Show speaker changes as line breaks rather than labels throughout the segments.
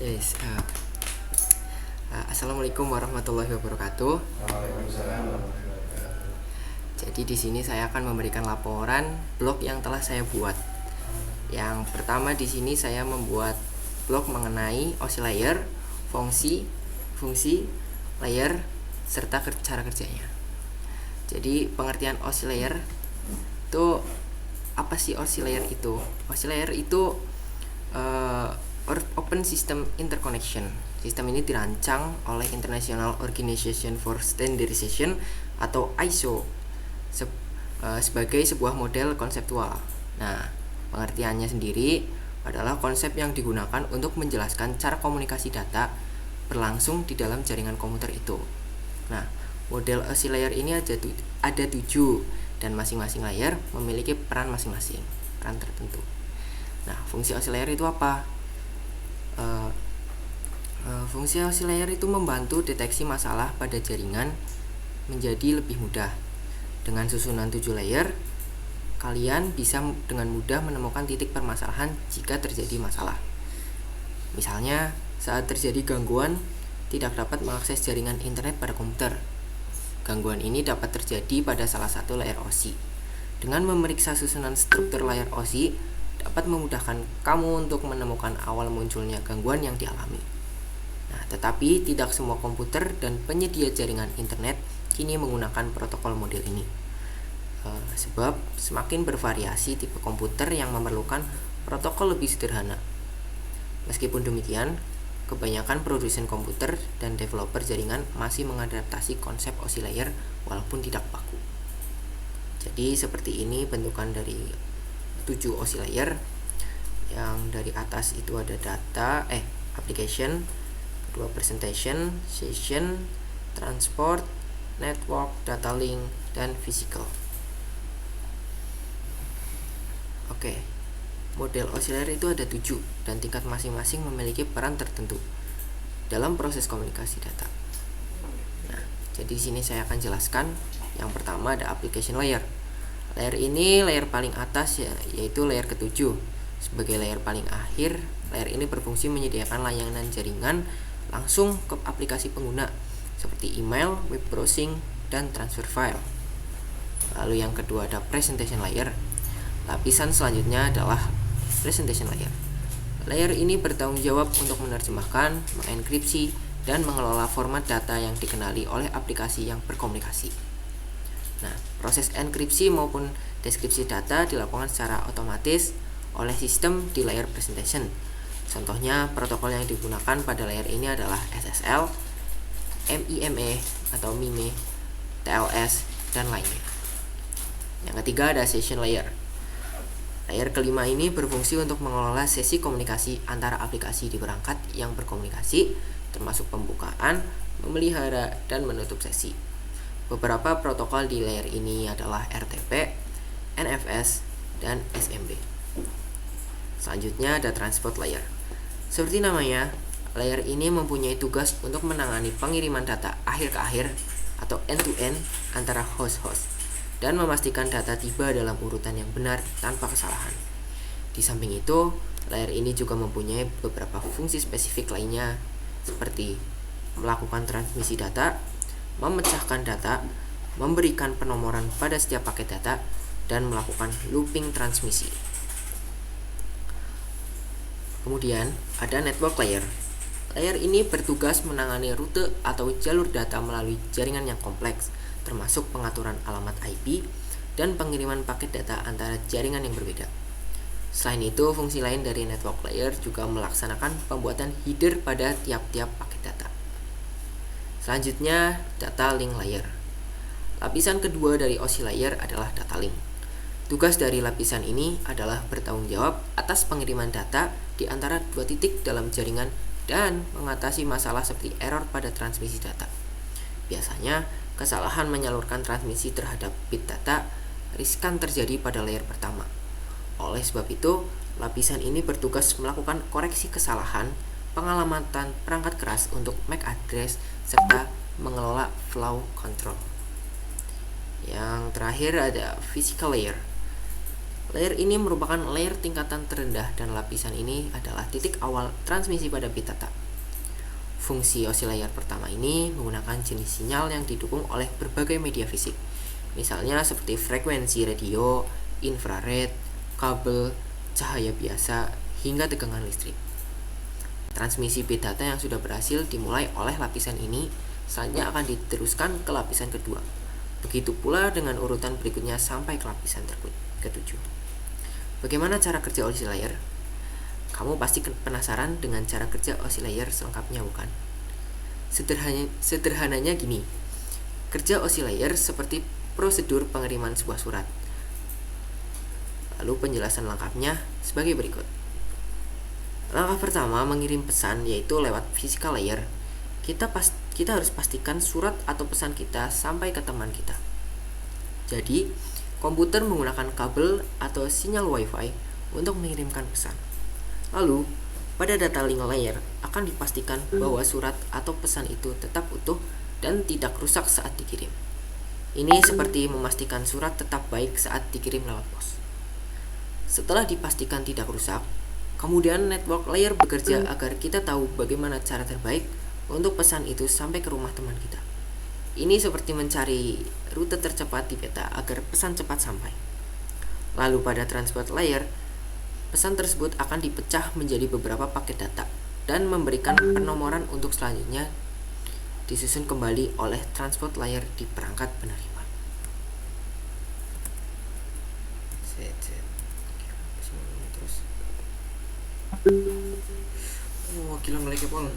Yes, Assalamualaikum warahmatullahi wabarakatuh.
Waalaikumsalam warahmatullahi wabarakatuh.
Jadi di sini saya akan memberikan laporan blog yang telah saya buat. Yang pertama di sini saya membuat blog mengenai OSI layer, fungsi layer serta cara kerjanya. Jadi pengertian OSI layer itu apa sih? OSI layer itu? OSI layer itu Open System Interconnection. Sistem ini dirancang oleh International Organization for Standardization atau ISO sebagai sebuah model konseptual. Nah, pengertiannya sendiri adalah konsep yang digunakan untuk menjelaskan cara komunikasi data berlangsung di dalam jaringan komputer itu. Nah, model OSI layer ini ada 7 dan masing-masing layer memiliki peran masing-masing, peran tertentu. Nah, fungsi OSI layer itu apa? Fungsi OSI layer itu membantu deteksi masalah pada jaringan menjadi lebih mudah. Dengan susunan 7 layer, kalian bisa dengan mudah menemukan titik permasalahan jika terjadi masalah. Misalnya, saat terjadi gangguan tidak dapat mengakses jaringan internet pada komputer. Gangguan ini dapat terjadi pada salah satu layer OSI. Dengan memeriksa susunan struktur layer OSI, dapat memudahkan kamu untuk menemukan awal munculnya gangguan yang dialami. Nah, tetapi tidak semua komputer dan penyedia jaringan internet kini menggunakan protokol model ini. Sebab semakin bervariasi tipe komputer yang memerlukan protokol lebih sederhana. Meskipun demikian, kebanyakan produsen komputer dan developer jaringan masih mengadaptasi konsep OSI layer walaupun tidak baku. Jadi seperti ini bentukan dari 7 OSI layer. Yang dari atas itu ada application, kedua presentation, session, transport, network, data link, dan physical. Oke, model OSI layer itu ada 7 dan tingkat masing-masing memiliki peran tertentu dalam proses komunikasi data. Nah, jadi di sini saya akan jelaskan. Yang pertama ada application layer. Layer ini layer paling atas yaitu layer ke-7. Sebagai layer paling akhir, layer ini berfungsi menyediakan layanan jaringan langsung ke aplikasi pengguna seperti email, web browsing, dan transfer file. Lalu yang kedua ada presentation layer. Lapisan selanjutnya adalah presentation layer. Layer ini bertanggung jawab untuk menerjemahkan, mengenkripsi, dan mengelola format data yang dikenali oleh aplikasi yang berkomunikasi. Nah, proses enkripsi maupun deskripsi data dilakukan secara otomatis oleh sistem di layer presentation. Contohnya, protokol yang digunakan pada layer ini adalah SSL, MIME atau MIME, TLS, dan lainnya. Yang ketiga ada session layer. Layer kelima ini berfungsi untuk mengelola sesi komunikasi antara aplikasi di perangkat yang berkomunikasi, termasuk pembukaan, memelihara, dan menutup sesi. Beberapa protokol di layer ini adalah RTP, NFS, dan SMB. Selanjutnya ada transport layer. Seperti namanya, layer ini mempunyai tugas untuk menangani pengiriman data akhir ke akhir atau end-to-end antara host-host dan memastikan data tiba dalam urutan yang benar tanpa kesalahan. Di samping itu, layer ini juga mempunyai beberapa fungsi spesifik lainnya seperti melakukan transmisi data, memecahkan data, memberikan penomoran pada setiap paket data, dan melakukan looping transmisi. Kemudian ada network layer. Layer ini bertugas menangani rute atau jalur data melalui jaringan yang kompleks, termasuk pengaturan alamat IP dan pengiriman paket data antara jaringan yang berbeda. Selain itu, fungsi lain dari network layer juga melaksanakan pembuatan header pada tiap-tiap paket data. Selanjutnya, data link layer. Lapisan kedua dari OSI layer adalah data link. Tugas dari lapisan ini adalah bertanggung jawab atas pengiriman data di antara dua titik dalam jaringan dan mengatasi masalah seperti error pada transmisi data. Biasanya, kesalahan menyalurkan transmisi terhadap bit data riskan terjadi pada layer pertama. Oleh sebab itu, lapisan ini bertugas melakukan koreksi kesalahan, pengalamatan perangkat keras untuk MAC address, serta mengelola flow control. Yang terakhir ada physical layer. Layer ini merupakan layer tingkatan terendah dan lapisan ini adalah titik awal transmisi pada bit data. Fungsi oscillator pertama ini menggunakan jenis sinyal yang didukung oleh berbagai media fisik, misalnya seperti frekuensi radio, infrared, kabel, cahaya biasa, hingga tegangan listrik. Transmisi bit data yang sudah berhasil dimulai oleh lapisan ini selanjutnya akan diteruskan ke lapisan kedua. Begitu pula dengan urutan berikutnya sampai ke lapisan ketujuh. Bagaimana cara kerja oscillator? Kamu pasti penasaran dengan cara kerja oscillator selengkapnya, bukan? Sederhananya gini. Kerja oscillator seperti prosedur pengiriman sebuah surat. Lalu penjelasan lengkapnya sebagai berikut. Langkah pertama mengirim pesan yaitu lewat physical layer. Kita harus pastikan surat atau pesan kita sampai ke teman kita. Jadi, komputer menggunakan kabel atau sinyal WiFi untuk mengirimkan pesan. Lalu, pada data link layer akan dipastikan bahwa surat atau pesan itu tetap utuh dan tidak rusak saat dikirim. Ini seperti memastikan surat tetap baik saat dikirim lewat pos. Setelah dipastikan tidak rusak, kemudian network layer bekerja agar kita tahu bagaimana cara terbaik untuk pesan itu sampai ke rumah teman kita. Ini seperti mencari rute tercepat di peta agar pesan cepat sampai. Lalu pada transport layer, pesan tersebut akan dipecah menjadi beberapa paket data dan memberikan penomoran untuk selanjutnya disusun kembali oleh transport layer di perangkat penerima. Terus. Oh, gila ngelag Pol.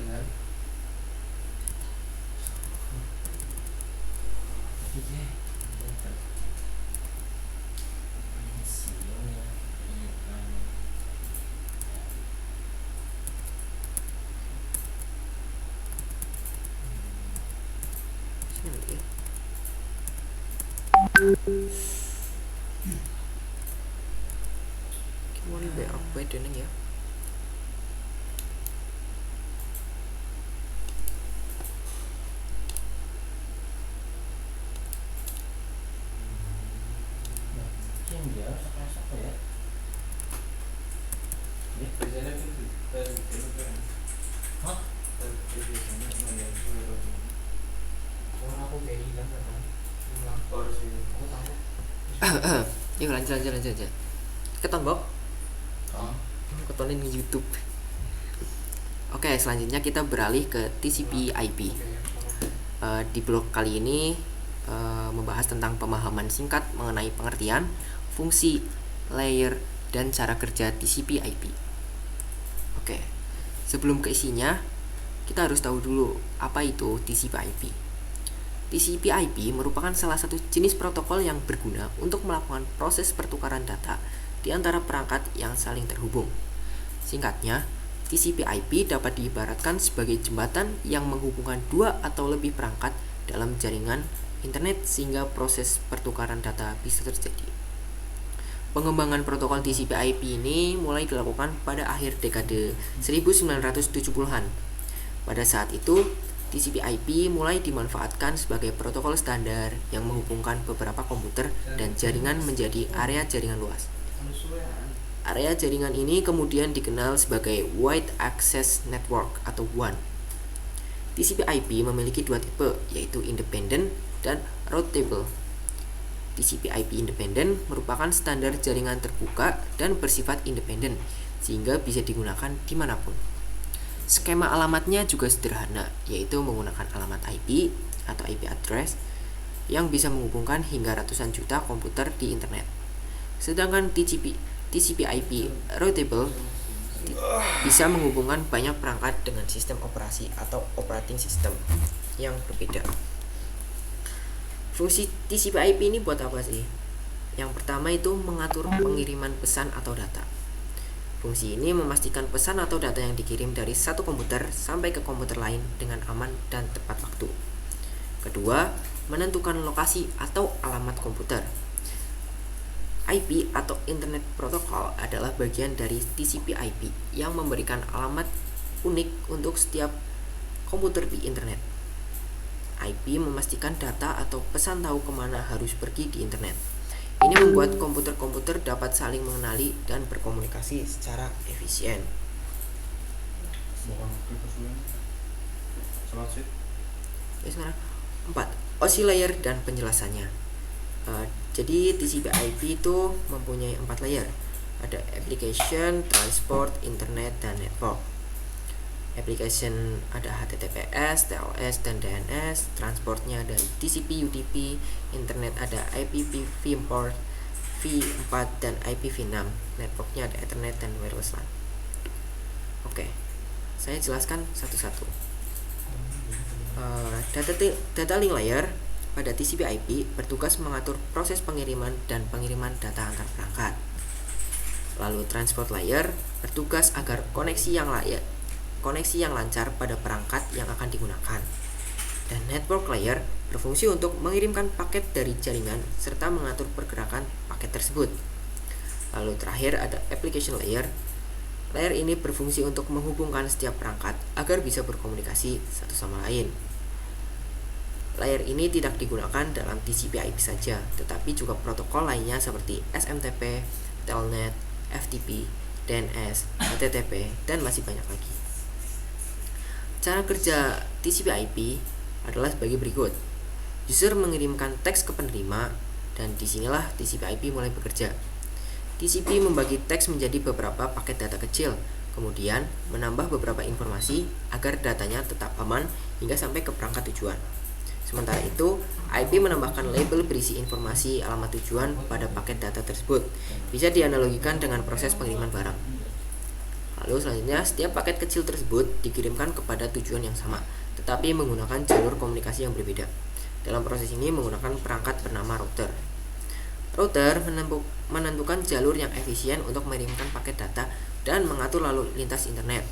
Gimana be apa itu nih ya? Yuk lanjut. Keton Bob. Ketonin di YouTube. Oke, selanjutnya kita beralih ke TCP/IP. Di blog kali ini membahas tentang pemahaman singkat mengenai pengertian, fungsi, layer, dan cara kerja TCP/IP. Oke, sebelum ke isinya, kita harus tahu dulu apa itu TCP/IP. TCP/IP merupakan salah satu jenis protokol yang berguna untuk melakukan proses pertukaran data di antara perangkat yang saling terhubung. Singkatnya, TCP/IP dapat diibaratkan sebagai jembatan yang menghubungkan dua atau lebih perangkat dalam jaringan internet sehingga proses pertukaran data bisa terjadi. Pengembangan protokol TCP/IP ini mulai dilakukan pada akhir dekade 1970-an. Pada saat itu, TCP/IP mulai dimanfaatkan sebagai protokol standar yang menghubungkan beberapa komputer dan jaringan menjadi area jaringan luas. Area jaringan ini kemudian dikenal sebagai Wide Access Network atau WAN. TCP/IP memiliki dua tipe, yaitu independent dan routable. TCP/IP independent merupakan standar jaringan terbuka dan bersifat independen, sehingga bisa digunakan dimanapun. Skema alamatnya juga sederhana, yaitu menggunakan alamat IP atau IP address yang bisa menghubungkan hingga ratusan juta komputer di internet. Sedangkan TCP/IP routable bisa menghubungkan banyak perangkat dengan sistem operasi atau operating system yang berbeda. Fungsi TCP/IP ini buat apa sih? Yang pertama itu mengatur pengiriman pesan atau data. Fungsi ini memastikan pesan atau data yang dikirim dari satu komputer sampai ke komputer lain dengan aman dan tepat waktu. Kedua, menentukan lokasi atau alamat komputer. IP atau Internet Protocol adalah bagian dari TCP/IP yang memberikan alamat unik untuk setiap komputer di internet. IP memastikan data atau pesan tahu kemana harus pergi di internet. Ini membuat komputer-komputer dapat saling mengenali dan berkomunikasi secara efisien. Sekarang 4. OSI layer dan penjelasannya. Jadi TCP/IP itu mempunyai 4 layer. Ada application, transport, internet, dan network. Application ada HTTPS, TLS, dan DNS. Transportnya ada TCP, UDP. Internet ada IPv4, V4, dan IPv6. Networknya ada Ethernet dan wireless LAN. Oke, saya jelaskan satu-satu. Data link layer pada TCP/IP bertugas mengatur proses pengiriman dan pengiriman data antar perangkat. Lalu transport layer bertugas agar koneksi yang lancar pada perangkat yang akan digunakan. Dan network layer berfungsi untuk mengirimkan paket dari jaringan serta mengatur pergerakan paket tersebut. Lalu terakhir ada application layer. Layer ini berfungsi untuk menghubungkan setiap perangkat agar bisa berkomunikasi satu sama lain. Layer ini tidak digunakan dalam TCP/IP saja, tetapi juga protokol lainnya seperti SMTP, Telnet, FTP, DNS, HTTP, dan masih banyak lagi. Cara kerja TCP/IP adalah sebagai berikut. User mengirimkan teks ke penerima, dan disinilah TCP/IP mulai bekerja. TCP membagi teks menjadi beberapa paket data kecil, kemudian menambah beberapa informasi agar datanya tetap aman hingga sampai ke perangkat tujuan. Sementara itu, IP menambahkan label berisi informasi alamat tujuan pada paket data tersebut. Bisa dianalogikan dengan proses pengiriman barang. Lalu selanjutnya, setiap paket kecil tersebut dikirimkan kepada tujuan yang sama, tetapi menggunakan jalur komunikasi yang berbeda. Dalam proses ini menggunakan perangkat bernama router. Router menentukan jalur yang efisien untuk mengirimkan paket data dan mengatur lalu lintas internet.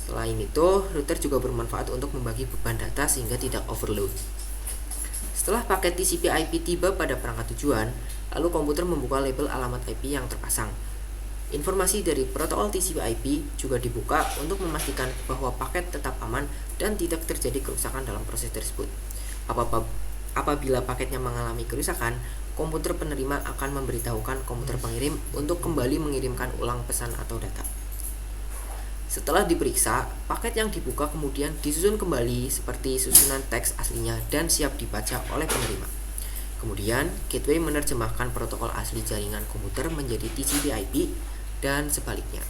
Selain itu, router juga bermanfaat untuk membagi beban data sehingga tidak overload. Setelah paket TCP/IP tiba pada perangkat tujuan, lalu komputer membuka label alamat IP yang terpasang. Informasi dari protokol TCP/IP juga dibuka untuk memastikan bahwa paket tetap aman dan tidak terjadi kerusakan dalam proses tersebut. Apabila paketnya mengalami kerusakan, komputer penerima akan memberitahukan komputer pengirim untuk kembali mengirimkan ulang pesan atau data. Setelah diperiksa, paket yang dibuka kemudian disusun kembali seperti susunan teks aslinya dan siap dibaca oleh penerima. Kemudian, gateway menerjemahkan protokol asli jaringan komputer menjadi TCP/IP dan sebaliknya.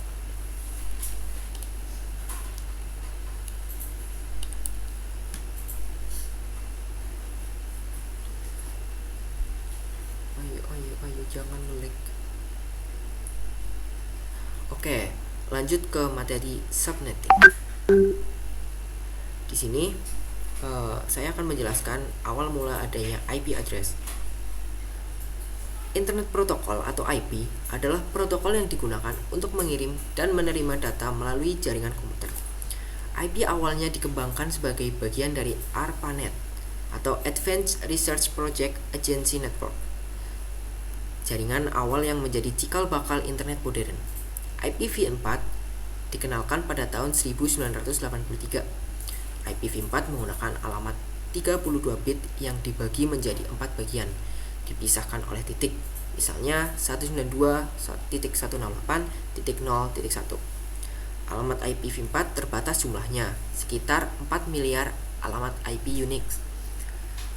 Ayo jangan ngelag. Oke, lanjut ke materi subnetting. Di sini saya akan menjelaskan awal mula adanya IP address. Internet Protocol atau IP adalah protokol yang digunakan untuk mengirim dan menerima data melalui jaringan komputer. IP awalnya dikembangkan sebagai bagian dari ARPANET atau Advanced Research Project Agency Network, jaringan awal yang menjadi cikal bakal internet modern. IPv4 dikenalkan pada tahun 1983. IPv4 menggunakan alamat 32 bit yang dibagi menjadi 4 bagian, dipisahkan oleh titik. Misalnya 192.168.0.1. Alamat IPv4 terbatas jumlahnya, sekitar 4 miliar alamat IP Unix.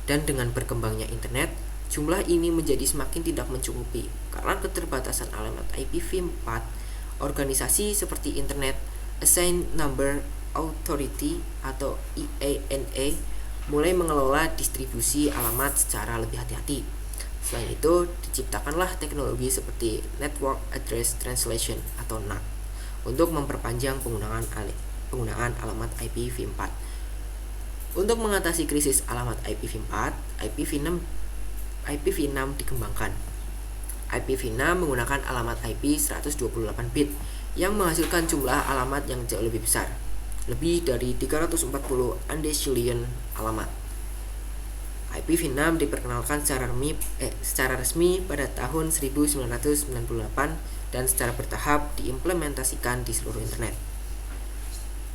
Dan dengan berkembangnya internet, jumlah ini menjadi semakin tidak mencukupi. Karena keterbatasan alamat IPv4, organisasi seperti Internet Assigned Number Authority atau IANA mulai mengelola distribusi alamat secara lebih hati-hati. Selain itu, diciptakanlah teknologi seperti Network Address Translation atau NAT untuk memperpanjang penggunaan alamat IPv4. Untuk mengatasi krisis alamat IPv4, IPv6 dikembangkan. IPv6 menggunakan alamat IP 128 bit yang menghasilkan jumlah alamat yang jauh lebih besar, lebih dari 340 undecillion alamat. IPv6 diperkenalkan secara resmi pada tahun 1998 dan secara bertahap diimplementasikan di seluruh internet.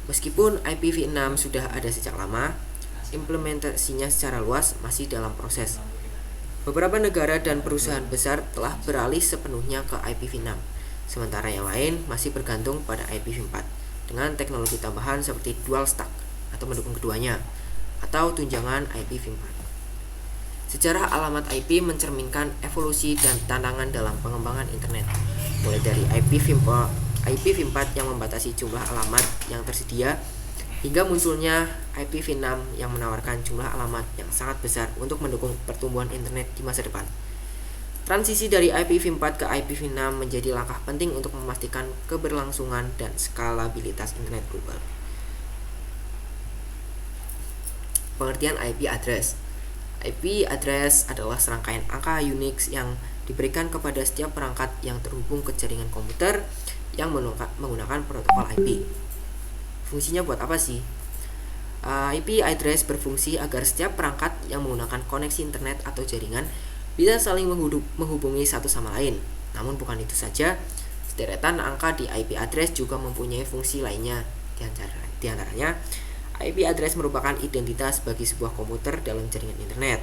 Meskipun IPv6 sudah ada sejak lama, implementasinya secara luas masih dalam proses. Beberapa negara dan perusahaan besar telah beralih sepenuhnya ke IPv6, sementara yang lain masih bergantung pada IPv4 dengan teknologi tambahan seperti dual stack atau mendukung keduanya, atau tunjangan IPv4. Sejarah alamat IP mencerminkan evolusi dan tantangan dalam pengembangan internet, mulai dari IPv4 yang membatasi jumlah alamat yang tersedia, hingga munculnya IPv6 yang menawarkan jumlah alamat yang sangat besar untuk mendukung pertumbuhan internet di masa depan. Transisi dari IPv4 ke IPv6 menjadi langkah penting untuk memastikan keberlangsungan dan skalabilitas internet global. Pengertian IP address. IP address adalah serangkaian angka Unix yang diberikan kepada setiap perangkat yang terhubung ke jaringan komputer yang menggunakan protokol IP. Fungsinya buat apa sih? IP address berfungsi agar setiap perangkat yang menggunakan koneksi internet atau jaringan bisa saling menghubungi satu sama lain. Namun bukan itu saja, sederetan angka di IP address juga mempunyai fungsi lainnya. Di antaranya, IP address merupakan identitas bagi sebuah komputer dalam jaringan internet.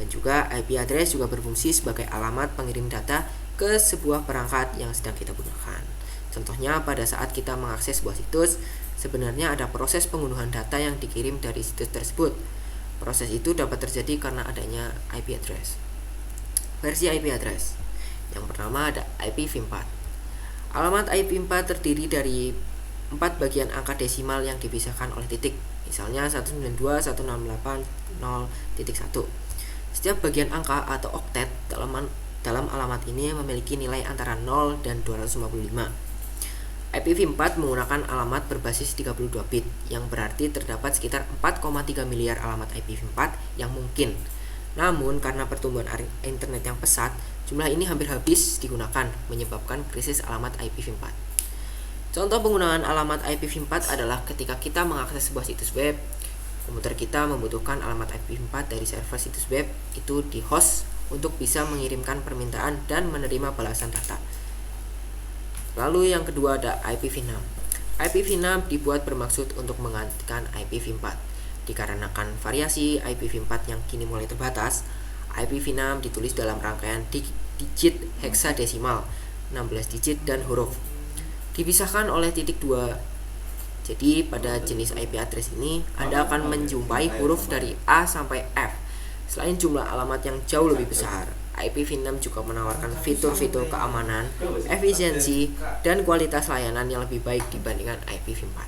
Dan juga IP address juga berfungsi sebagai alamat pengirim data ke sebuah perangkat yang sedang kita gunakan. Contohnya, pada saat kita mengakses sebuah situs, sebenarnya ada proses penggunduhan data yang dikirim dari situs tersebut. Proses itu dapat terjadi karena adanya IP address. Versi IP address. Yang pertama ada IPv4. Alamat IPv4 terdiri dari 4 bagian angka desimal yang dipisahkan oleh titik. Misalnya 192.168.0.1. Setiap bagian angka atau oktet dalam alamat ini memiliki nilai antara 0 dan 255. IPv4 menggunakan alamat berbasis 32 bit, yang berarti terdapat sekitar 4,3 miliar alamat IPv4 yang mungkin. Namun, karena pertumbuhan internet yang pesat, jumlah ini hampir habis digunakan, menyebabkan krisis alamat IPv4. Contoh penggunaan alamat IPv4 adalah ketika kita mengakses sebuah situs web, komputer kita membutuhkan alamat IPv4 dari server situs web itu di host untuk bisa mengirimkan permintaan dan menerima balasan data. Lalu yang kedua ada IPv6. IPv6 dibuat bermaksud untuk menggantikan IPv4. Dikarenakan variasi IPv4 yang kini mulai terbatas, IPv6 ditulis dalam rangkaian digit heksadesimal, 16 digit dan huruf, dipisahkan oleh titik 2. Jadi pada jenis IP address ini, Anda akan menjumpai huruf dari A sampai F. Selain jumlah alamat yang jauh lebih besar, IPv6 juga menawarkan fitur-fitur keamanan, efisiensi, dan kualitas layanan yang lebih baik dibandingkan IPv4.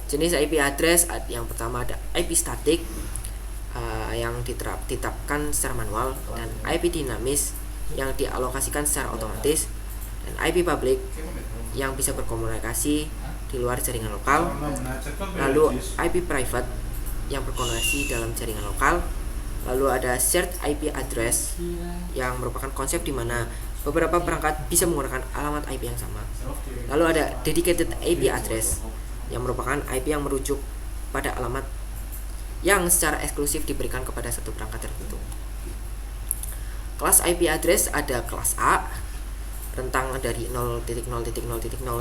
Jenis IP address yang pertama ada IP static yang ditetapkan secara manual, dan IP dinamis yang dialokasikan secara otomatis, dan IP public yang bisa berkomunikasi di luar jaringan lokal. Lalu IP private yang berkomunikasi dalam jaringan lokal. Lalu ada shared IP address yang merupakan konsep di mana beberapa perangkat bisa menggunakan alamat IP yang sama. Lalu ada dedicated IP address yang merupakan IP yang merujuk pada alamat yang secara eksklusif diberikan kepada satu perangkat tertentu. Kelas IP address ada kelas A, rentang dari 0.0.0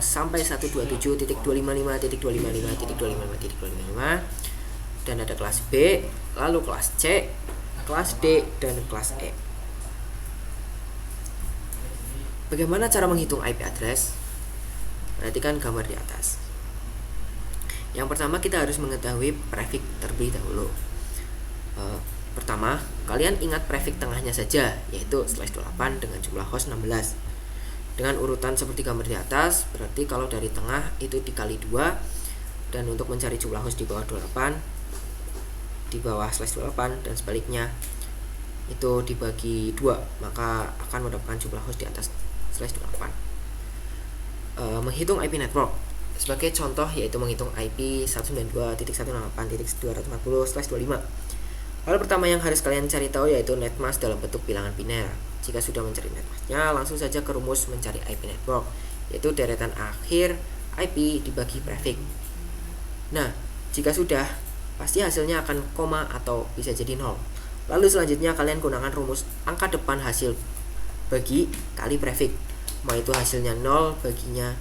sampai 127.255.255.255, dan ada kelas B, lalu kelas C, kelas D, dan kelas E. Bagaimana cara menghitung IP address? Perhatikan gambar di atas. Yang pertama, kita harus mengetahui prefix terlebih dahulu. Pertama, kalian ingat prefix tengahnya saja, yaitu /28 dengan jumlah host 16. Dengan urutan seperti gambar di atas, berarti kalau dari tengah itu dikali 2, dan untuk mencari jumlah host di bawah 28, di bawah /28, dan sebaliknya itu dibagi 2, maka akan mendapatkan jumlah host di atas /28. Menghitung IP network sebagai contoh yaitu menghitung IP 192.168.240/25. Hal pertama yang harus kalian cari tahu yaitu netmask dalam bentuk bilangan biner. Jika sudah mencari netmasknya, langsung saja ke rumus mencari IP network, yaitu deretan akhir IP dibagi prefix. Nah, jika sudah, pasti hasilnya akan koma atau bisa jadi 0. Lalu selanjutnya kalian gunakan rumus angka depan hasil bagi kali prefix. Mau itu hasilnya 0 baginya,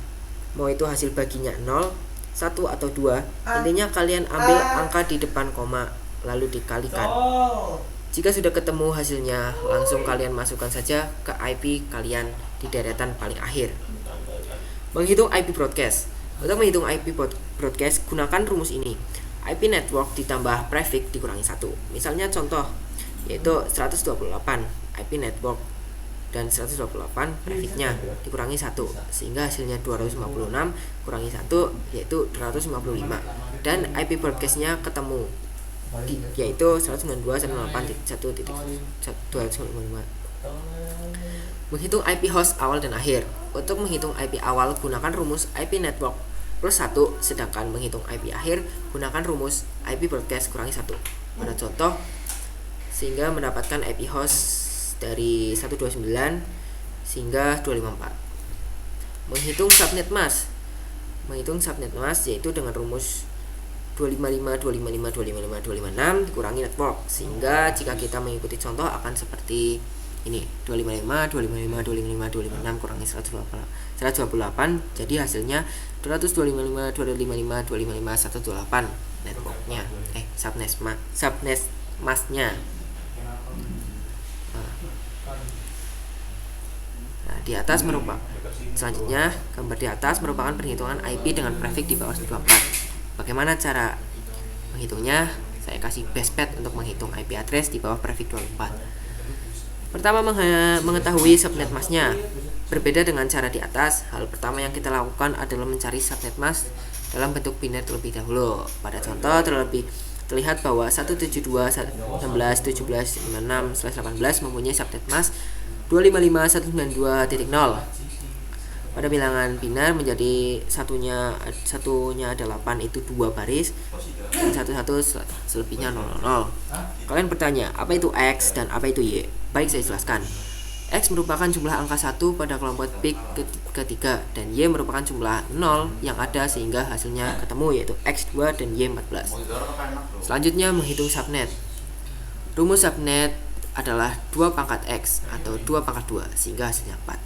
mau itu hasil baginya 0, 1 atau 2, intinya kalian ambil angka di depan koma lalu dikalikan. Jika sudah ketemu hasilnya, langsung kalian masukkan saja ke IP kalian di deretan paling akhir. Menghitung IP broadcast. Untuk menghitung IP broadcast, gunakan rumus ini. IP network ditambah prefix dikurangi 1. Misalnya contoh, yaitu 128 IP network dan 128 prefixnya dikurangi 1, sehingga hasilnya 256 kurangi 1 yaitu 255, dan IP broadcastnya ketemu yaitu 192.168.1.255. Menghitung IP host awal dan akhir. Untuk menghitung IP awal, gunakan rumus IP network plus 1, sedangkan menghitung IP akhir, gunakan rumus IP broadcast kurangi 1. Pada contoh, sehingga mendapatkan IP host dari 129 sehingga 254. Menghitung subnet mask. Menghitung subnet mask yaitu dengan rumus 255 dikurangi network, sehingga jika kita mengikuti contoh akan seperti ini, 255 kurangi 128, jadi hasilnya 255 networknya, subnet masknya. Nah, di atas selanjutnya gambar di atas merupakan perhitungan IP dengan prefix di bawah 24. Bagaimana cara menghitungnya? Saya kasih bestpad untuk menghitung IP address di bawah prefix 24. Pertama, mengetahui subnet masknya. Berbeda dengan cara di atas, hal pertama yang kita lakukan adalah mencari subnet mask dalam bentuk biner terlebih dahulu. Pada contoh terlihat bahwa 172.16.17.56/18 mempunyai subnet mask 255.192.0. Pada bilangan biner menjadi satunya ada 8, itu 2 baris, dan 11 selebihnya 00. Kalian bertanya, apa itu X dan apa itu Y? Baik, saya jelaskan. X merupakan jumlah angka 1 pada kelompok bit ketiga, dan Y merupakan jumlah 0 yang ada sehingga hasilnya ketemu, yaitu X2 dan Y14. Selanjutnya, menghitung subnet. Rumus subnet adalah 2 pangkat X atau 2 pangkat 2 sehingga hasilnya 4.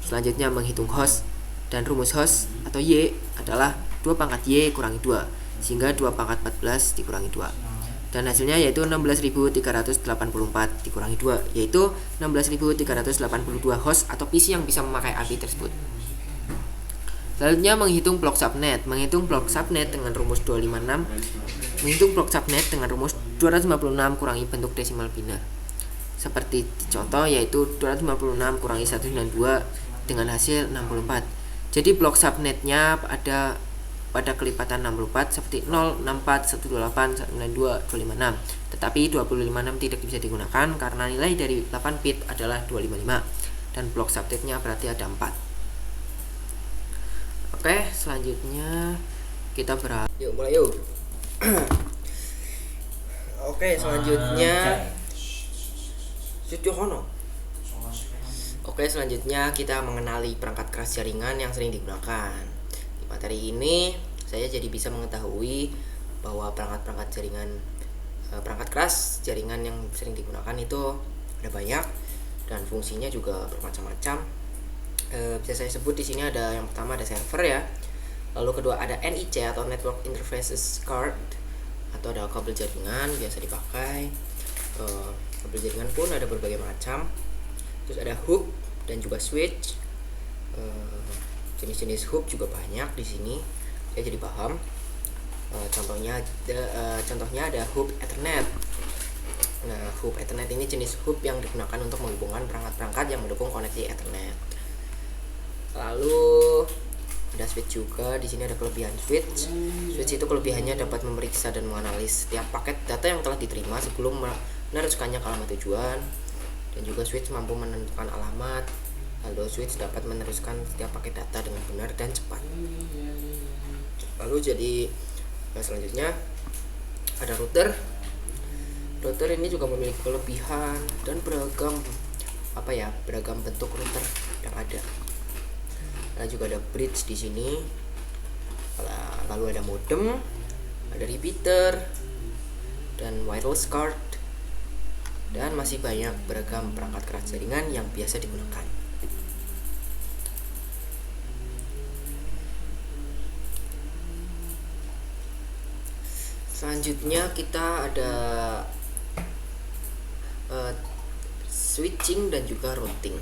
Selanjutnya, menghitung host, dan rumus host atau Y adalah 2 pangkat Y kurangi 2 sehingga 2 pangkat 14 dikurangi 2, dan hasilnya yaitu 16.384 dikurangi 2, yaitu 16.382 host atau PC yang bisa memakai API tersebut. Selanjutnya, menghitung blok subnet. Menghitung blok subnet dengan rumus 256. Menghitung blok subnet dengan rumus 256 kurangi bentuk desimal biner. Seperti di contoh, yaitu 256 kurangi 192 dengan hasil 64. Jadi blok subnetnya ada pada kelipatan 64 seperti 064 128 192 256. Tetapi 256 tidak bisa digunakan karena nilai dari 8 bit adalah 255 dan blok subnetnya berarti ada 4. Oke, selanjutnya kita yuk mulai yuk. Oke, selanjutnya Oke, selanjutnya kita mengenali perangkat keras jaringan yang sering digunakan. Di materi ini saya jadi bisa mengetahui bahwa perangkat keras jaringan yang sering digunakan itu ada banyak dan fungsinya juga bermacam-macam. Bisa saya sebut di sini ada yang pertama ada server ya. Lalu kedua ada NIC atau Network Interfaces Card, atau ada kabel jaringan biasa dipakai. Kabel jaringan pun ada berbagai macam. Terus ada hub dan juga switch. Jenis-jenis hub juga banyak di sini. Saya jadi paham. Contohnya ada hub Ethernet. Nah, hub Ethernet ini jenis hub yang digunakan untuk menghubungkan perangkat-perangkat yang mendukung koneksi Ethernet. Lalu ada switch juga. Di sini ada kelebihan switch. Switch itu kelebihannya dapat memeriksa dan menganalisis setiap paket data yang telah diterima sebelum meneruskannya ke alamat tujuan, dan juga switch mampu menentukan alamat. Lalu switch dapat meneruskan setiap paket data dengan benar dan cepat. Lalu selanjutnya ada router. Router ini juga memiliki kelebihan dan beragam bentuk router yang ada. Lalu juga ada bridge di sini. Lalu ada modem, ada repeater, dan wireless card, dan masih banyak beragam perangkat keras jaringan yang biasa digunakan. Selanjutnya kita ada switching dan juga routing.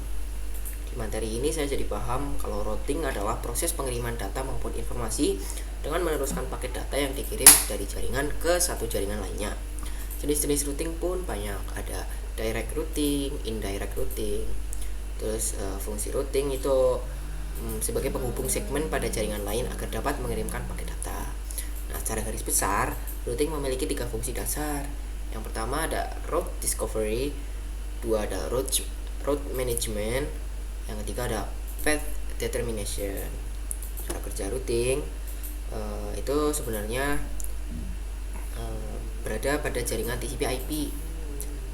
Di materi ini saya jadi paham kalau routing adalah proses pengiriman data maupun informasi dengan meneruskan paket data yang dikirim dari jaringan ke satu jaringan lainnya. Jenis-jenis routing pun banyak, ada direct routing, indirect routing. Terus fungsi routing itu sebagai penghubung segmen pada jaringan lain agar dapat mengirimkan paket data. Nah, secara garis besar, routing memiliki 3 fungsi dasar. Yang pertama ada route discovery, 2 ada route management, yang ketiga ada path determination. Cara kerja routing itu sebenarnya berada pada jaringan TCP/IP,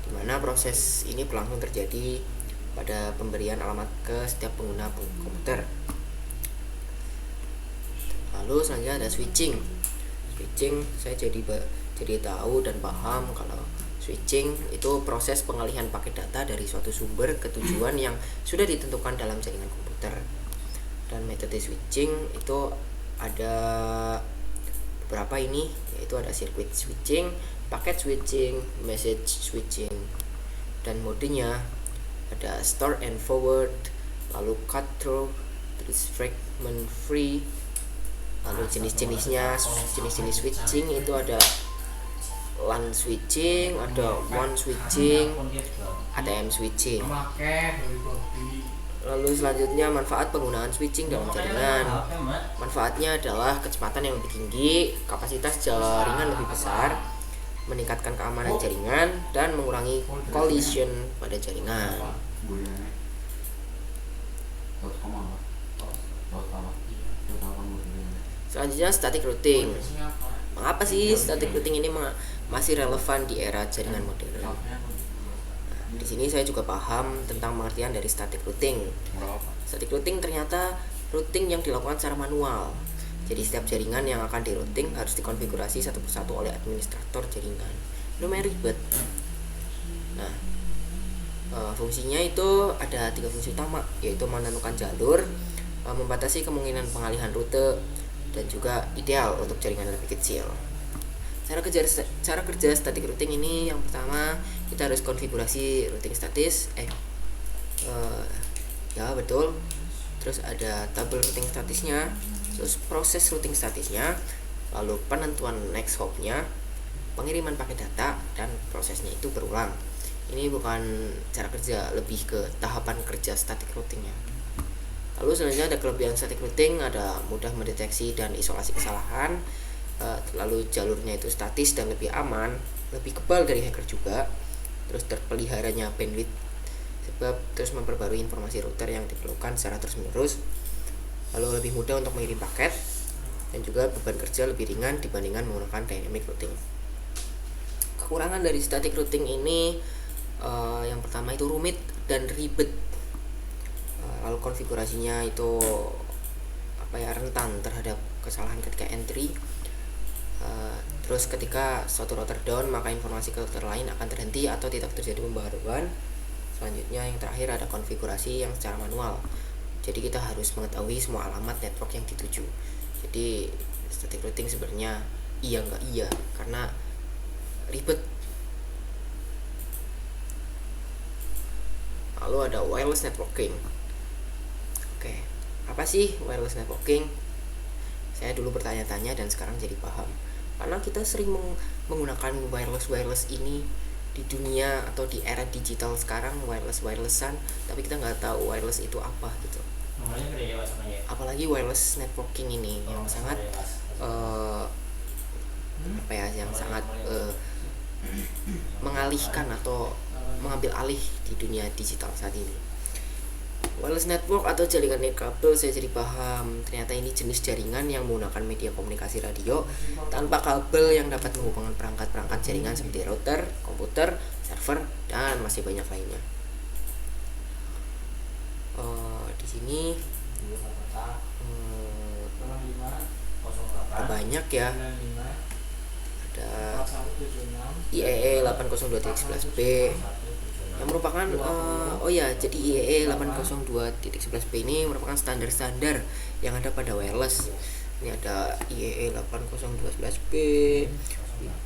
di mana proses ini berlangsung terjadi pada pemberian alamat ke setiap pengguna komputer. Lalu selanjutnya ada switching. Switching saya jadi tahu dan paham kalau switching itu proses pengalihan paket data dari suatu sumber ke tujuan yang sudah ditentukan dalam jaringan komputer. Dan metode switching itu ada beberapa ini, yaitu ada circuit switching, packet switching, message switching. Dan modenya ada store and forward, lalu cut through, terus fragment free. Lalu jenis-jenisnya, jenis-jenis switching itu ada LAN switching, ada WAN switching, ATM switching. Lalu selanjutnya manfaat penggunaan switching dalam jaringan. Manfaatnya adalah kecepatan yang lebih tinggi, kapasitas jaringan lebih besar, meningkatkan keamanan jaringan, dan mengurangi collision pada jaringan. Selanjutnya static routing. Mengapa sih static routing ini masih relevan di era jaringan modern? Di sini saya juga paham tentang pengertian dari static routing. Static routing ternyata routing yang dilakukan secara manual. Jadi setiap jaringan yang akan di-routing harus dikonfigurasi satu persatu oleh administrator jaringan. Lumayan ribet. Nah, fungsinya itu ada 3 fungsi utama, yaitu menentukan jalur, membatasi kemungkinan pengalihan rute, dan juga ideal untuk jaringan lebih kecil. Cara kerja static routing ini, yang pertama kita harus konfigurasi routing statis. Ya betul. Terus ada tabel routing statisnya, terus proses routing statisnya, lalu penentuan next hopnya, pengiriman paket data, dan prosesnya itu berulang. Ini bukan cara kerja, lebih ke tahapan kerja static routingnya. Lalu selanjutnya ada kelebihan static routing, ada mudah mendeteksi dan isolasi kesalahan. Lalu jalurnya itu statis dan lebih aman, lebih kebal dari hacker juga. Terus terpeliharanya bandwidth, sebab terus memperbarui informasi router yang diperlukan secara terus-menerus. Lalu lebih mudah untuk mengirim paket, dan juga beban kerja lebih ringan dibandingkan menggunakan dynamic routing. Kekurangan dari static routing ini, yang pertama itu rumit dan ribet. Lalu konfigurasinya itu rentan terhadap kesalahan ketika entry. Terus ketika suatu router down, maka informasi ke router lain akan terhenti atau tidak terjadi pembaruan. Selanjutnya yang terakhir ada konfigurasi yang secara manual. Jadi kita harus mengetahui semua alamat network yang dituju. Jadi static routing sebenarnya iya nggak iya, karena ribet. Lalu ada wireless networking. Oke, apa sih wireless networking? Saya dulu bertanya-tanya dan sekarang jadi paham. Karena kita sering menggunakan wireless ini di dunia atau di era digital sekarang, wirelessan, tapi kita nggak tahu wireless itu apa gitu. Apalagi wireless networking ini yang sangat mengalihkan atau mengambil alih di dunia digital saat ini. Wireless network atau jaringan nirkabel, saya jadi paham ternyata ini jenis jaringan yang menggunakan media komunikasi radio tanpa kabel yang dapat menghubungkan perangkat-perangkat jaringan seperti router, komputer, server, dan masih banyak lainnya. Di sini banyak ya, ada IEE 802.11b yang merupakan jadi IEE 802.11b ini merupakan standar-standar yang ada pada wireless. Ini ada IEE 802.11b,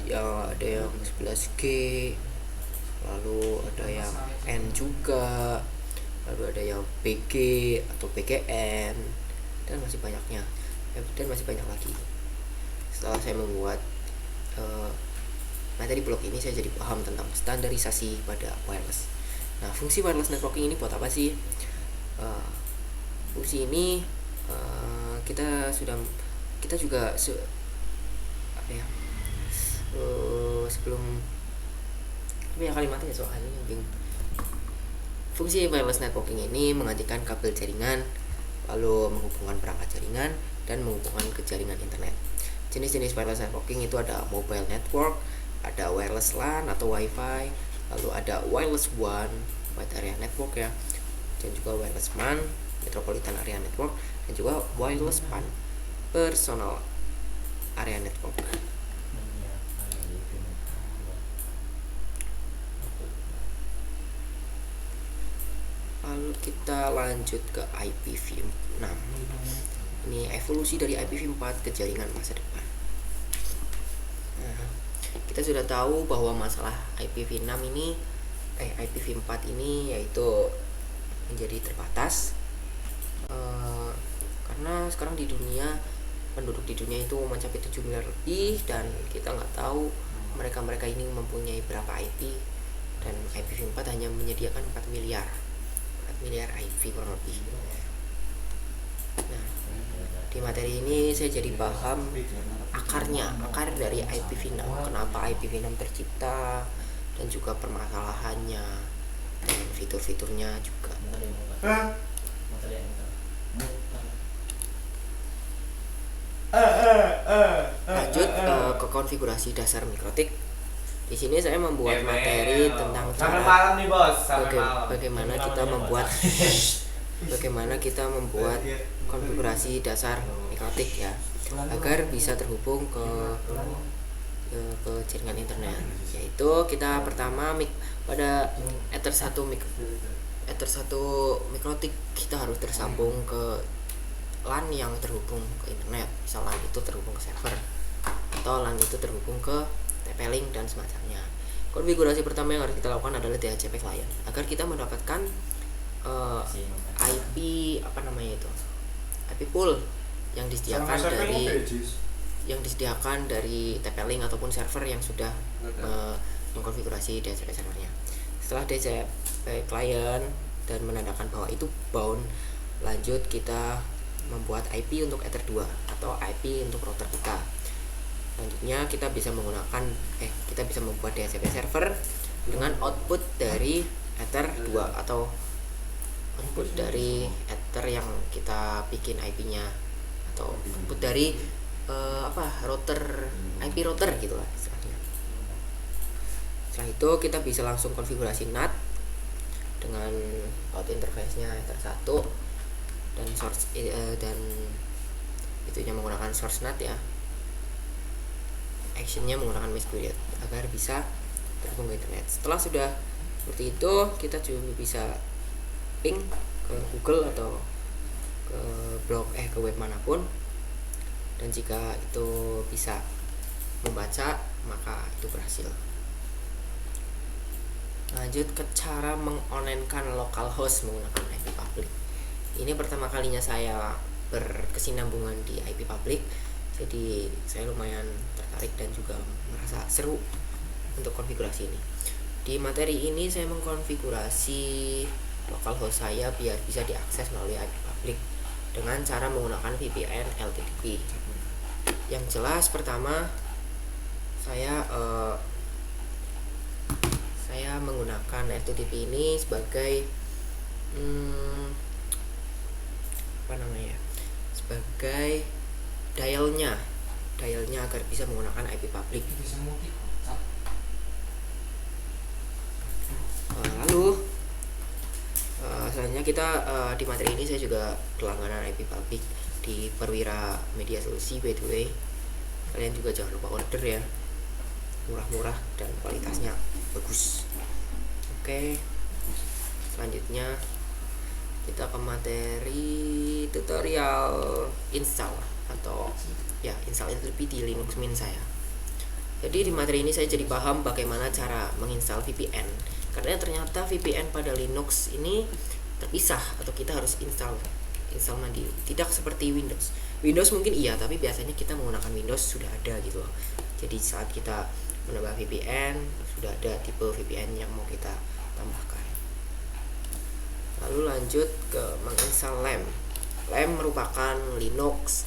yang ada yang 11G, lalu ada yang N juga, lalu ada yang PG atau PGN, dan masih banyak lagi. Setelah saya membuat materi blog ini, saya jadi paham tentang standarisasi pada wireless. Nah, fungsi wireless networking ini buat apa sih? Fungsi ini kita juga sebelum kalimatnya soalnya bingung. Fungsi wireless networking ini menggantikan kabel jaringan, lalu menghubungkan perangkat jaringan dan menghubungkan ke jaringan internet. Jenis-jenis wireless networking itu ada mobile network, ada wireless LAN atau WiFi, lalu ada wireless WAN, wide area network ya, dan juga wireless MAN, metropolitan area network, dan juga wireless PAN, personal area network. Lalu kita lanjut ke IPv6. Ini evolusi dari IPv4 ke jaringan masa depan. Nah, kita sudah tahu bahwa masalah IPv4 ini yaitu menjadi terbatas, karena sekarang di dunia, penduduk di dunia itu mencapai 7 miliar lebih, dan kita nggak tahu mereka ini mempunyai berapa IP, dan IPv4 hanya menyediakan 4 miliar IP kurang lebih. Nah, di materi ini saya jadi paham akar dari IPv6, kenapa IPv6 tercipta, dan juga permasalahannya dan fitur-fiturnya juga. Lanjut ke konfigurasi dasar mikrotik. Di sini saya membuat materi tentang cara bagaimana kita membuat konfigurasi dasar mikrotik ya, agar bisa terhubung ke jaringan internet. Yaitu kita pertama pada Ether 1 mikrotik kita harus tersambung ke LAN yang terhubung ke internet. Misal LAN itu terhubung ke server, atau LAN itu terhubung ke TP-Link dan semacamnya. Konfigurasi pertama yang harus kita lakukan adalah DHCP client, agar kita mendapatkan IP IP pool yang disediakan dari TP-Link ataupun server yang sudah mengkonfigurasi DHCP servernya. Setelah DHCP client dan menandakan bahwa itu bound, lanjut kita membuat IP untuk Ether 2 atau IP untuk router kita. Selanjutnya kita bisa membuat DHCP server dengan output dari Ether 2 atau output dari Ether yang kita bikin IP-nya, atau output dari IP router gitu lah istilahnya. Setelah itu kita bisa langsung konfigurasi NAT dengan out interface-nya Ether 1 dan source dan itunya menggunakan source NAT ya. Actionnya menggunakan mesh query agar bisa terhubung ke internet. Setelah sudah seperti itu, kita juga bisa ping ke Google atau ke ke web manapun, dan jika itu bisa membaca maka itu berhasil. Lanjut ke cara mengonenkan localhost menggunakan IP public. Ini pertama kalinya saya berkesinambungan di IP public, jadi saya lumayan tertarik dan juga merasa seru untuk konfigurasi ini. Di materi ini saya mengkonfigurasi localhost saya biar bisa diakses melalui IP public dengan cara menggunakan VPN LTTP. Yang jelas pertama saya menggunakan LTTP ini sebagai sebagai dialnya agar bisa menggunakan IP public. Lalu selanjutnya kita di materi ini saya juga berlangganan IP public di Perwira Media Solusi. By the way, kalian juga jangan lupa order ya, murah-murah dan kualitasnya bagus. Oke, selanjutnya kita ke materi tutorial install LTTP di Linux Mint saya. Jadi di materi ini saya jadi paham bagaimana cara menginstal VPN. Karena ternyata VPN pada Linux ini terpisah atau kita harus install mandiri. Tidak seperti Windows. Windows mungkin iya, tapi biasanya kita menggunakan Windows sudah ada gitu loh. Jadi saat kita menambah VPN sudah ada tipe VPN yang mau kita tambahkan. Lalu lanjut ke menginstal LAMP. LAMP merupakan Linux,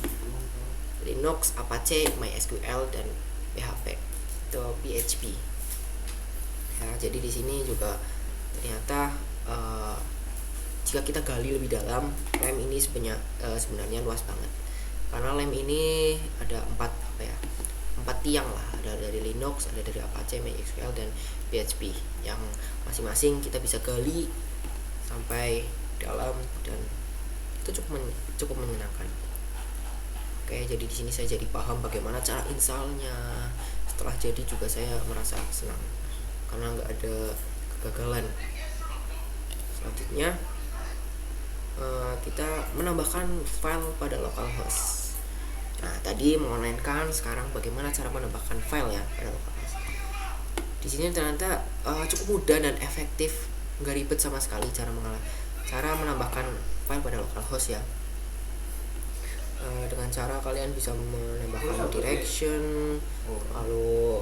Apache, MySQL dan PHP atau PHP. Ya, jadi di sini juga ternyata jika kita gali lebih dalam, LAMP ini sebenarnya luas banget. Karena LAMP ini ada empat tiang lah, ada dari Linux, ada dari Apache, MySQL dan PHP yang masing-masing kita bisa gali sampai dalam dan itu cukup menyenangkan. Oke, jadi di sini saya jadi paham bagaimana cara installnya. Setelah jadi juga saya merasa senang karena nggak ada kegagalan. Selanjutnya kita menambahkan file pada localhost. Nah, tadi mengonlinekan, sekarang bagaimana cara menambahkan file ya pada localhost. Di sini ternyata cukup mudah dan efektif, nggak ribet sama sekali cara menambahkan file pada localhost ya. Dengan cara kalian bisa menambahkan direction, lalu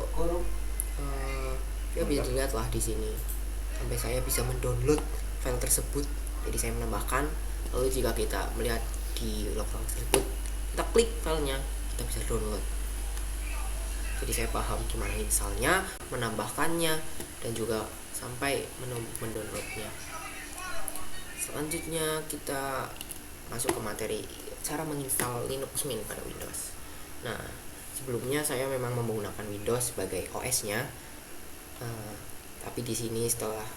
ya bisa dilihat lah di sini sampai saya bisa mendownload file tersebut. Jadi saya menambahkan, lalu jika kita melihat di localhost tersebut, kita klik filenya, kita bisa download. Jadi saya paham gimana installnya, menambahkannya, dan juga sampai mendownloadnya. Selanjutnya kita masuk ke materi cara menginstal Linux Mint pada Windows. Nah, sebelumnya saya memang menggunakan Windows sebagai OS-nya, tapi di sini setelah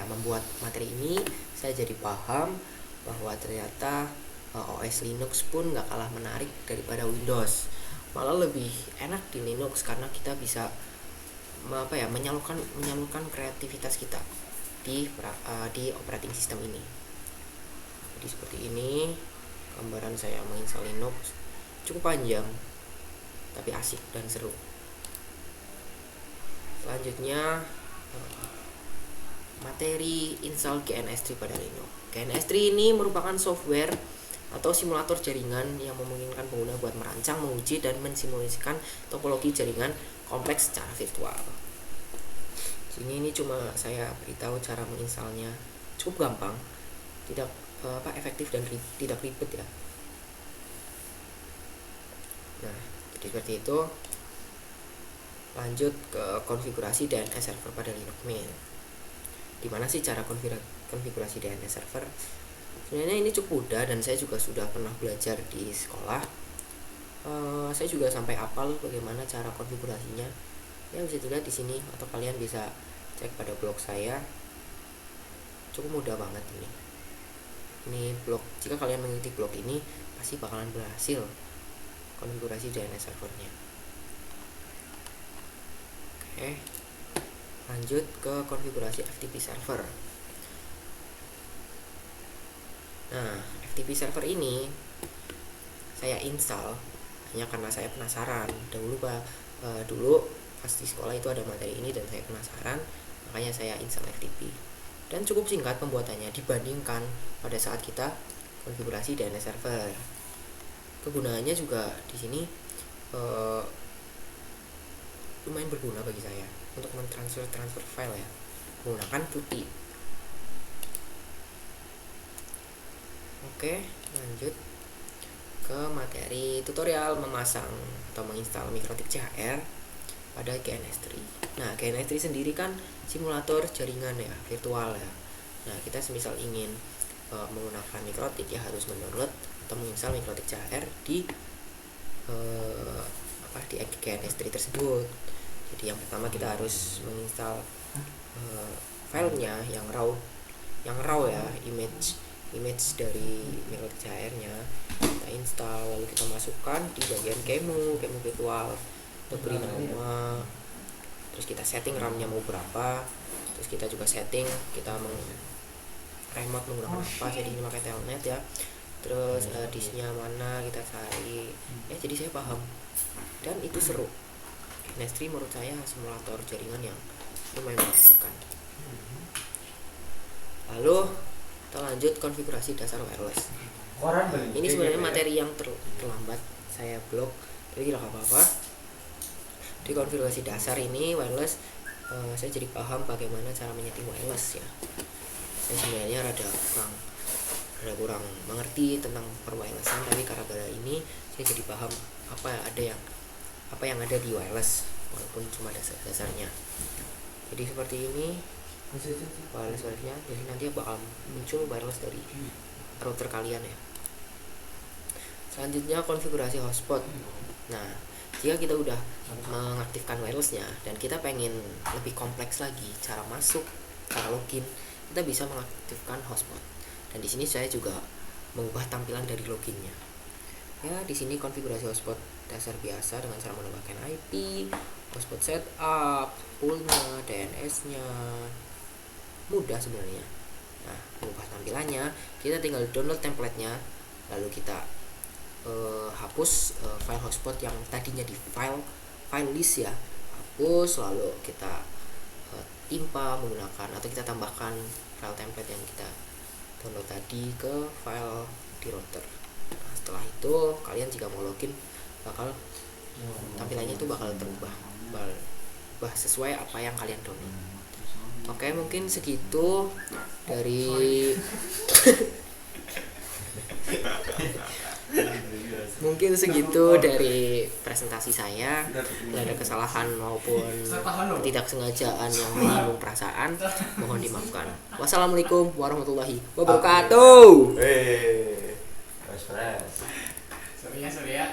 membuat materi ini, saya jadi paham bahwa ternyata OS Linux pun nggak kalah menarik daripada Windows. Malah lebih enak di Linux karena kita bisa menyalurkan kreativitas kita di operating system ini. Jadi seperti ini gambaran saya menginstal Linux, cukup panjang tapi asik dan seru. Selanjutnya materi install GNS3 pada Linux. GNS3 ini merupakan software atau simulator jaringan yang memungkinkan pengguna buat merancang, menguji, dan mensimulasikan topologi jaringan kompleks secara virtual. Ini cuma saya beritahu cara menginstalnya, cukup gampang, tidak efektif dan tidak ribet ya. Nah, jadi seperti itu. Lanjut ke konfigurasi DNS server pada Linux Mint. Gimana sih cara konfigurasi DNS server? Sebenarnya ini cukup mudah dan saya juga sudah pernah belajar di sekolah. Saya juga sampai hafal bagaimana cara konfigurasinya. Ya bisa dilihat di sini atau kalian bisa cek pada blog saya. Cukup mudah banget ini. Ini blog, jika kalian mengikuti blog ini pasti bakalan berhasil konfigurasi DNS servernya. Oke, lanjut ke konfigurasi FTP server. Nah, FTP server ini saya install hanya karena saya penasaran. Dulu pas di sekolah itu ada materi ini dan saya penasaran, makanya saya install FTP. Dan cukup singkat pembuatannya dibandingkan pada saat kita konfigurasi DNS server. Kegunaannya juga di sini lumayan berguna bagi saya untuk mentransfer file ya, menggunakan Qt. Oke, lanjut ke materi tutorial memasang atau menginstal Mikrotik CHR pada GNS3. Nah, GNS3 sendiri kan simulator jaringan ya, virtual ya. Nah, kita semisal ingin menggunakan Mikrotik ya harus mendownload atau menginstal Mikrotik CHR di GNS3 tersebut. Jadi yang pertama kita harus menginstal filenya yang raw ya, image dari Mikrotik CHR-nya. Kita install, lalu kita masukkan di bagian kemu virtual, kita beri nama, terus kita setting RAM-nya mau berapa, terus kita juga setting kita remote menggunakan apa. Jadi ini pakai telnet ya, terus disknya mana kita cari ya. Jadi saya paham dan itu seru. Nest3 menurut saya simulator jaringan yang lumayan mengasihkan. Lalu kita lanjut konfigurasi dasar wireless. Ini sebenarnya materi yang terlambat saya blok, tapi tidak apa-apa. Di konfigurasi dasar ini wireless, saya jadi paham bagaimana cara menyeting wireless ya. Saya sebenarnya rada kurang mengerti tentang perwirelessan, tapi gara-gara ini saya jadi paham apa yang ada di wireless, walaupun cuma dasarnya. Jadi seperti ini wirelessnya, jadi nanti bakal muncul wireless dari router kalian ya. Selanjutnya konfigurasi hotspot. Nah, jika kita udah mengaktifkan wirelessnya dan kita pengen lebih kompleks lagi cara masuk, cara login, kita bisa mengaktifkan hotspot. Dan di sini saya juga mengubah tampilan dari loginnya. Ya, di sini konfigurasi hotspot dasar biasa dengan cara menambahkan IP, hotspot setup, poolnya, DNS-nya, mudah sebenarnya. Nah, mengubah tampilannya, kita tinggal download template-nya, lalu kita hapus file hotspot yang tadinya di file list ya, hapus, lalu kita timpa menggunakan atau kita tambahkan file template yang kita download tadi ke file di router. Nah, setelah itu kalian jika mau login tampilannya itu bakal terubah sesuai apa yang kalian download. Oke, mungkin segitu dari presentasi saya. Tidak ada kesalahan maupun ketidaksengajaan yang menyinggung perasaan, mohon dimaafkan. Wassalamualaikum warahmatullahi wabarakatuh.
Sorry ya.